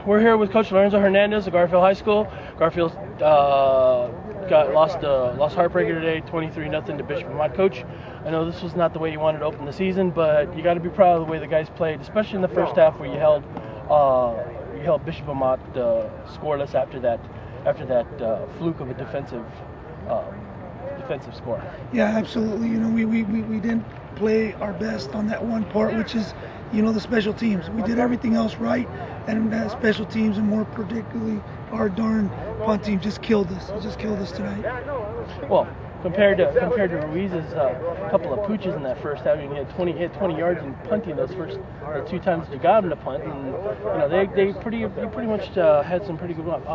We're here with Coach Lorenzo Hernandez of Garfield High School. Garfield lost heartbreaker today, 23-0 to Bishop Amat. Coach, I know this was not the way you wanted to open the season, but you got to be proud of the way the guys played, especially in the first half where you held Bishop Amat scoreless after that fluke of a defensive score. Yeah, absolutely. You know, we didn't play our best on that one part, which is, you know, the special teams. We did everything else right, and that special teams, and more particularly our darn punt team, just killed us. It just killed us tonight. Well, compared to Ruiz's couple of pooches in that first half, he had 20 yards in punting those first two times you got him to punt, and you know they pretty much had some pretty good ones.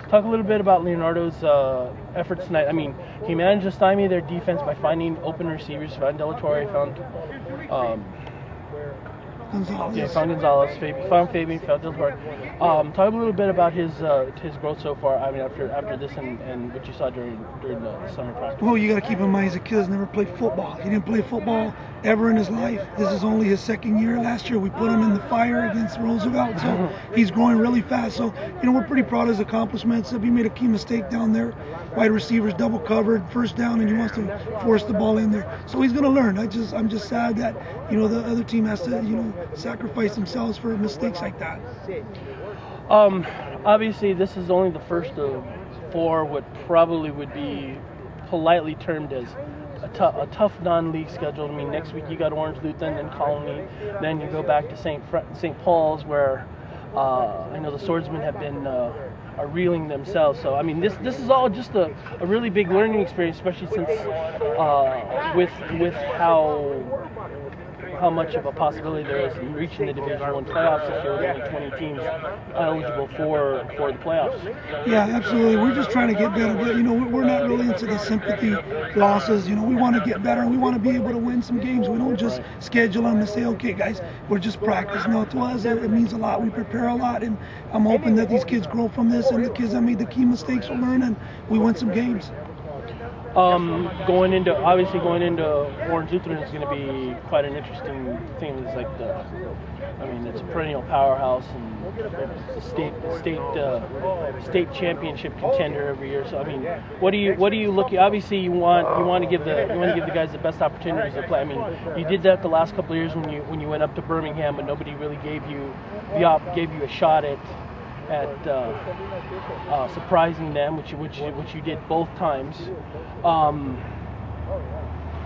Talk a little bit about Leonardo's efforts tonight. I mean, he managed to stymie their defense by finding open receivers. Found Delatorre, found Gonzalez, found Fabian, found Delatorre. Talk a little bit about his growth so far. I mean, after this and what you saw during the summer practice. Well, you got to keep in mind, he's a kid that's never played football. He didn't play football ever in his life. This is only his second year. Last year we put him in the fire against Roosevelt, so he's growing really fast. So, you know, we're pretty proud of his accomplishments. He made a key mistake down there. Wide receivers double covered, first down, and he wants to force the ball in there. So he's going to learn. I'm just sad that, you know, the other team has to, you know, sacrifice themselves for mistakes like that. Obviously, this is only the first of four what probably would be politely termed as a tough non-league schedule. I mean, next week you got Orange Lutheran and Colony, then you go back to St. Paul's, where I know the Swordsmen have been are reeling themselves. So I mean, this is all just a really big learning experience, especially since with how much of a possibility there is in reaching the Division I playoffs if you're only 20 teams eligible for the playoffs. Yeah, absolutely. We're just trying to get better, but you know, we're not really into the sympathy losses. You know, we want to get better and we want to be able to win some games. We don't just schedule them to say, okay, guys, we're just practice. No, to us it means a lot. We prepare a lot, and I'm hoping that these kids grow from this, and the kids that made the key mistakes will learn, and we win some games. Going into Orange Lutheran is going to be quite an interesting thing. It's like it's a perennial powerhouse, and it's a state championship contender every year. So I mean, what do you look at? Obviously, you want to give the guys the best opportunities to play. I mean, you did that the last couple of years when you went up to Birmingham, but nobody really gave you a shot at surprising them, which you did both times.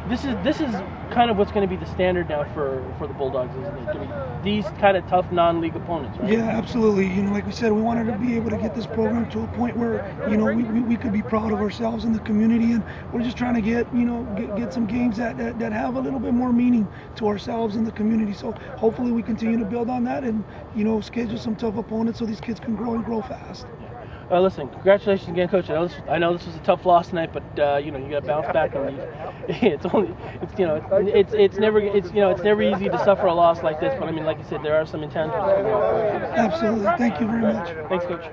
This is kind of what's going to be the standard now for the Bulldogs, isn't it? I mean, these kind of tough non-league opponents, right? Yeah, absolutely. You know, like we said, we wanted to be able to get this program to a point where, you know, we could be proud of ourselves in the community, and we're just trying to get some games that have a little bit more meaning to ourselves in the community. So hopefully we continue to build on that, and, you know, schedule some tough opponents so these kids can grow and grow fast. Listen, congratulations again, Coach. I know this was a tough loss tonight, but you know, you got to bounce back, and it's never easy to suffer a loss like this. But I mean, like you said, there are some intangibles. Absolutely. Thank you very much. Thanks, Coach.